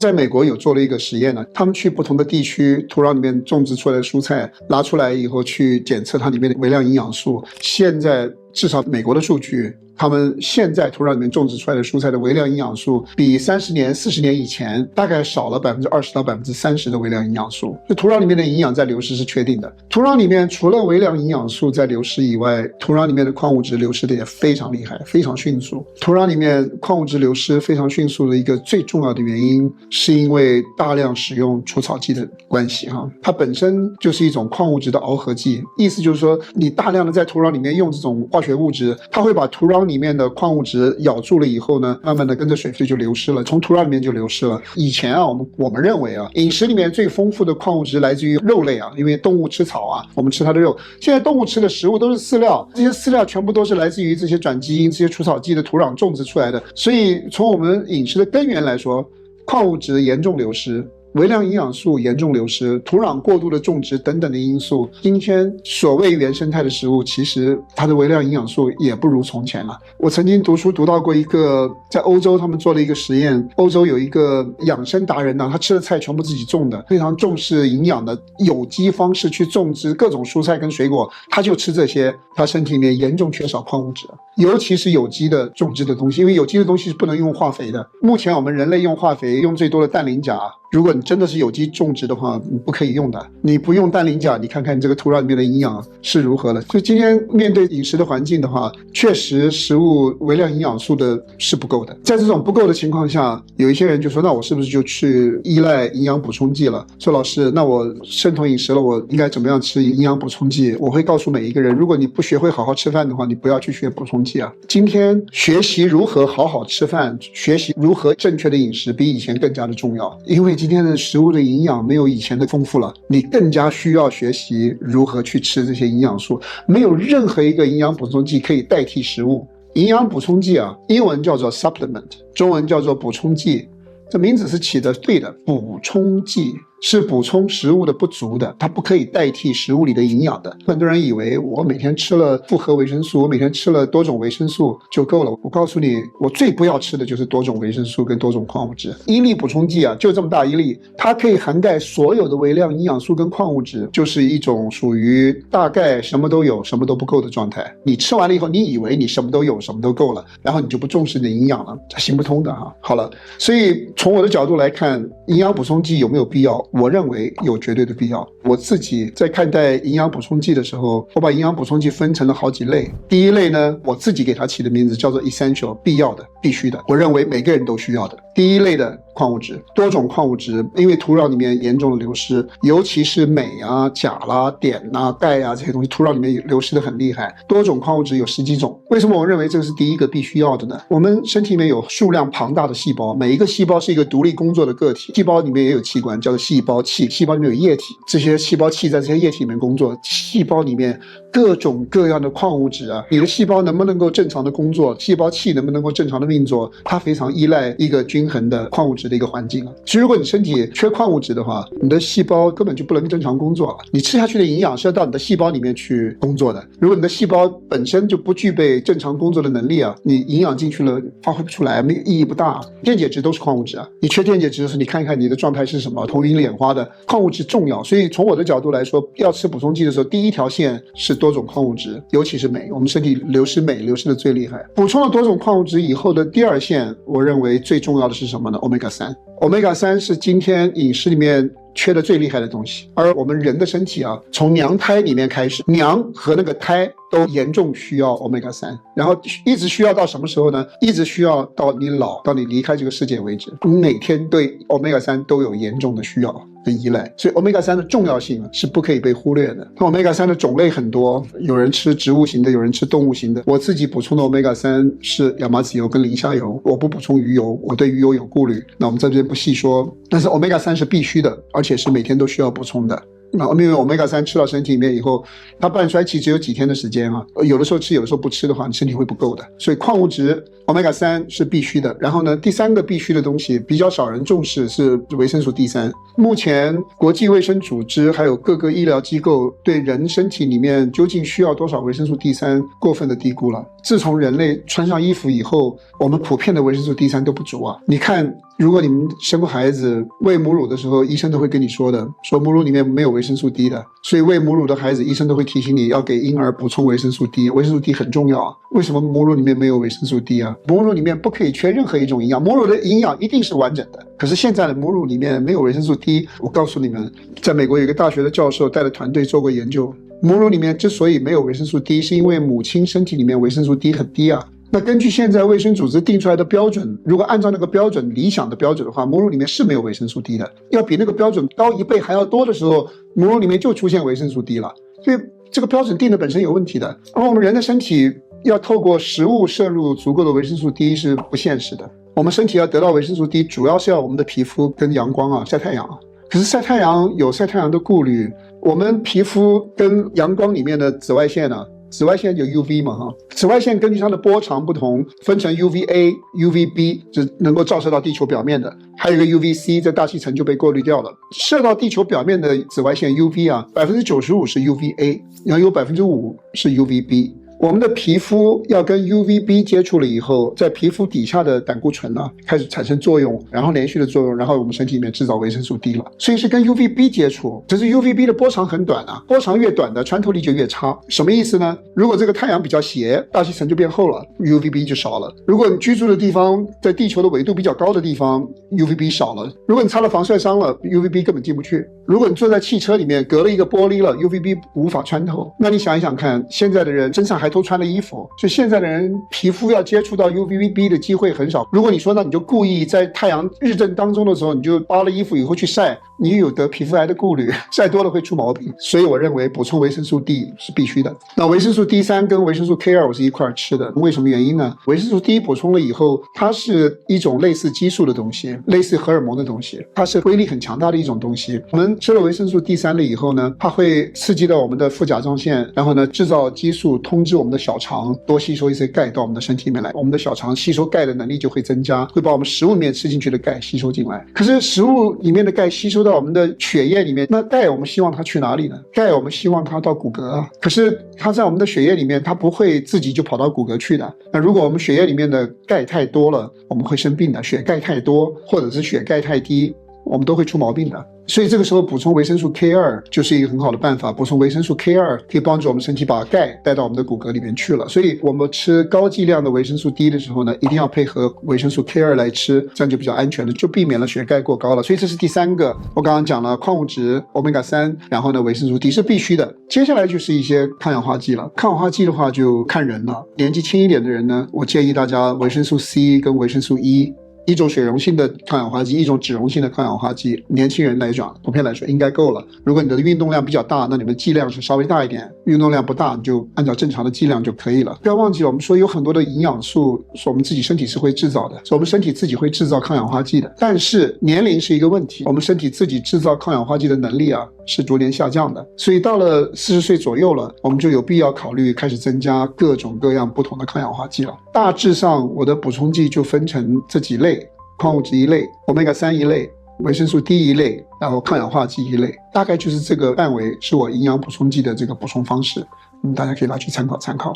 在美国有做了一个实验呢，他们去不同的地区土壤里面种植出来的蔬菜，拿出来以后去检测它里面的微量营养素。现在至少美国的数据，他们现在土壤里面种植出来的蔬菜的微量营养素，比30年、40年以前大概少了20%到30%的微量营养素。就土壤里面的营养在流失是确定的。土壤里面除了微量营养素在流失以外，土壤里面的矿物质流失的也非常厉害，非常迅速。土壤里面矿物质流失非常迅速的一个最重要的原因，是因为大量使用除草剂的关系它本身就是一种矿物质的螯合剂，意思就是说，你大量的在土壤里面用这种化学物质，它会把土壤里面的矿物质咬住了以后呢，慢慢的跟着水分就流失了，从土壤里面就流失了。以前我们认为饮食里面最丰富的矿物质来自于肉类因为动物吃草我们吃它的肉。现在动物吃的食物都是饲料，这些饲料全部都是来自于这些转基因、这些除草剂的土壤种植出来的。所以从我们饮食的根源来说，矿物质严重流失，微量营养素严重流失，土壤过度的种植等等的因素，今天所谓原生态的食物，其实它的微量营养素也不如从前了。我曾经读书读到过一个，在欧洲他们做了一个实验，欧洲有一个养生达人他吃的菜全部自己种的，非常重视营养的有机方式去种植各种蔬菜跟水果，他就吃这些，他身体里面严重缺少矿物质，尤其是有机的种植的东西，因为有机的东西是不能用化肥的。目前我们人类用化肥用最多的氮磷钾，如果你真的是有机种植的话，你不可以用的。你不用氮磷钾，你看看你这个土壤里面的营养是如何了。所以今天面对饮食的环境的话，确实食物微量营养素的是不够的。在这种不够的情况下，有一些人就说，那我是不是就去依赖营养补充剂了？说老师，那我生酮饮食了，我应该怎么样吃营养补充剂？我会告诉每一个人，如果你不学会好好吃饭的话，你不要去学补充剂今天学习如何好好吃饭，学习如何正确的饮食，比以前更加的重要。因为今天的食物的营养没有以前的丰富了，你更加需要学习如何去吃这些营养素。没有任何一个营养补充剂可以代替食物。营养补充剂英文叫做 supplement， 中文叫做补充剂，这名字是起的对的，补充剂是补充食物的不足的，它不可以代替食物里的营养的。很多人以为我每天吃了复合维生素，我每天吃了多种维生素就够了。我告诉你，我最不要吃的就是多种维生素跟多种矿物质。一粒补充剂就这么大一粒，它可以涵盖所有的微量营养素跟矿物质，就是一种属于大概什么都有什么都不够的状态。你吃完了以后，你以为你什么都有什么都够了，然后你就不重视你的营养了，这行不通的好了，所以从我的角度来看，营养补充剂有没有必要？我认为有绝对的必要。我自己在看待营养补充剂的时候，我把营养补充剂分成了好几类。第一类呢，我自己给它起的名字叫做 essential， 必要的、必须的，我认为每个人都需要的。第一类的矿物质，多种矿物质，因为土壤里面严重的流失，尤其是镁钾啦、碘钙这些东西，土壤里面流失的很厉害。多种矿物质有10几种。为什么我认为这个是第一个必须要的呢？我们身体里面有数量庞大的细胞，每一个细胞是一个独立工作的个体，细胞里面也有器官叫做细胞器，细胞里面有液体，这些细胞器在这些液体里面工作，细胞里面各种各样的矿物质你的细胞能不能够正常的工作，细胞器能不能够正常的运作，它非常依赖一个均衡的矿物质的一个环境所以如果你身体缺矿物质的话，你的细胞根本就不能正常工作了。你吃下去的营养是要到你的细胞里面去工作的，如果你的细胞本身就不具备正常工作的能力你营养进去了发挥不出来，意义不大。电解质都是矿物质你缺电解质的时候，你看看你的状态是什么，头晕眼花的。矿物质重要，所以从我的角度来说，要吃补充剂的时候，第一条线是多种矿物质，尤其是镁，我们身体流失镁流失的最厉害。补充了多种矿物质以后的第二线，我认为最重要的是什么呢？ Omega 3。 Omega 3是今天饮食里面缺的最厉害的东西，而我们人的身体从娘胎里面开始，娘和那个胎都严重需要 Omega 3，然后一直需要到什么时候呢？一直需要到你老，到你离开这个世界为止，你每天对 Omega 3都有严重的需要跟依赖，所以 Omega 3的重要性是不可以被忽略的。Omega 3的种类很多，有人吃植物型的，有人吃动物型的。我自己补充的 Omega 3是亚麻籽油跟磷虾油，我不补充鱼油，我对鱼油有顾虑，那我们在这边不细说。但是 Omega 3是必须的，而且是每天都需要补充的。因为 Omega 3吃到身体里面以后，它半衰期只有几天的时间有的时候吃有的时候不吃的话，你身体会不够的。所以矿物质 Omega 3是必须的。然后呢，第三个必须的东西比较少人重视是维生素 D3。目前国际卫生组织还有各个医疗机构对人身体里面究竟需要多少维生素 D3 过分的低估了。自从人类穿上衣服以后，我们普遍的维生素 D3 都不足你看如果你们生过孩子，喂母乳的时候，医生都会跟你说的，说母乳里面没有维生素 D 的，所以喂母乳的孩子，医生都会提醒你要给婴儿补充维生素 D， 维生素 D 很重要啊。为什么母乳里面没有维生素 D 啊？母乳里面不可以缺任何一种营养，母乳的营养一定是完整的。可是现在的母乳里面没有维生素 D， 我告诉你们，在美国有一个大学的教授带着团队做过研究，母乳里面之所以没有维生素 D， 是因为母亲身体里面维生素 D 很低啊。那根据现在卫生组织定出来的标准，如果按照那个标准理想的标准的话，母乳里面是没有维生素 D 的，要比那个标准高1倍还要多的时候，母乳里面就出现维生素 D 了。所以这个标准定的本身有问题的。而我们人的身体要透过食物摄入足够的维生素 D 是不现实的。我们身体要得到维生素 D， 主要是要我们的皮肤跟阳光啊，晒太阳啊。可是晒太阳有晒太阳的顾虑，我们皮肤跟阳光里面的紫外线啊，紫外线有 UV 嘛哈，紫外线根据它的波长不同，分成 UVA、UVB 是能够照射到地球表面的，还有一个 UVC 在大气层就被过滤掉了。射到地球表面的紫外线 UV 啊，95%是 UVA， 然后有5%是 UVB。我们的皮肤要跟 UVB 接触了以后，在皮肤底下的胆固醇呢开始产生作用，然后连续的作用，然后我们身体里面制造维生素 D 了。所以是跟 UVB 接触，只是 UVB 的波长很短啊，波长越短的穿透力就越差。什么意思呢？如果这个太阳比较斜，大气层就变厚了， UVB 就少了。如果你居住的地方在地球的纬度比较高的地方， UVB 少了。如果你擦了防晒霜了， UVB 根本进不去。如果你坐在汽车里面隔了一个玻璃了， UVB 无法穿透。那你想一想看，现在的人身上还都穿了衣服，所以现在的人皮肤要接触到 UVB 的机会很少。如果你说那你就故意在太阳日正当中的时候，你就扒了衣服以后去晒，你有得皮肤癌的顾虑，晒多了会出毛病。所以我认为补充维生素 D 是必须的。那维生素 D3 跟维生素 K2 我是一块吃的，为什么原因呢？维生素 D 补充了以后，它是一种类似激素的东西，类似荷尔蒙的东西，它是威力很强大的一种东西。我们吃了维生素 D3 了以后呢，它会刺激到我们的副甲状腺，然后呢制造激素，通知我们的小肠多吸收一些钙到我们的身体里面来，我们的小肠吸收钙的能力就会增加，会把我们食物里面吃进去的钙吸收进来。可是食物里面的钙吸收到我们的血液里面，那钙我们希望它去哪里呢？钙我们希望它到骨骼啊，可是它在我们的血液里面，它不会自己就跑到骨骼去的。那如果我们血液里面的钙太多了，我们会生病的，血钙太多或者是血钙太低，我们都会出毛病的。所以这个时候补充维生素 K2 就是一个很好的办法。补充维生素 K2 可以帮助我们身体把钙带到我们的骨骼里面去了。所以我们吃高剂量的维生素 D 的时候呢，一定要配合维生素 K2 来吃，这样就比较安全了，就避免了血钙过高了。所以这是第三个，我刚刚讲了矿物质 Omega 3，然后呢维生素 D 是必须的。接下来就是一些抗氧化剂了。抗氧化剂的话就看人了，年纪轻一点的人呢，我建议大家维生素 C 跟维生素 E，一种水溶性的抗氧化剂，一种脂溶性的抗氧化剂，年轻人来讲普遍来说应该够了。如果你的运动量比较大，那你们剂量是稍微大一点，运动量不大你就按照正常的剂量就可以了。不要忘记我们说有很多的营养素是我们自己身体是会制造的，是我们身体自己会制造抗氧化剂的。但是年龄是一个问题，我们身体自己制造抗氧化剂的能力啊是逐年下降的。所以到了40岁左右了，我们就有必要考虑开始增加各种各样不同的抗氧化剂了。大致上我的补充剂就分成这几类，矿物质一类， Omega 3一类，维生素 D 一类，然后抗氧化剂一类，大概就是这个范围是我营养补充剂的这个补充方式，大家可以拿去参考参考。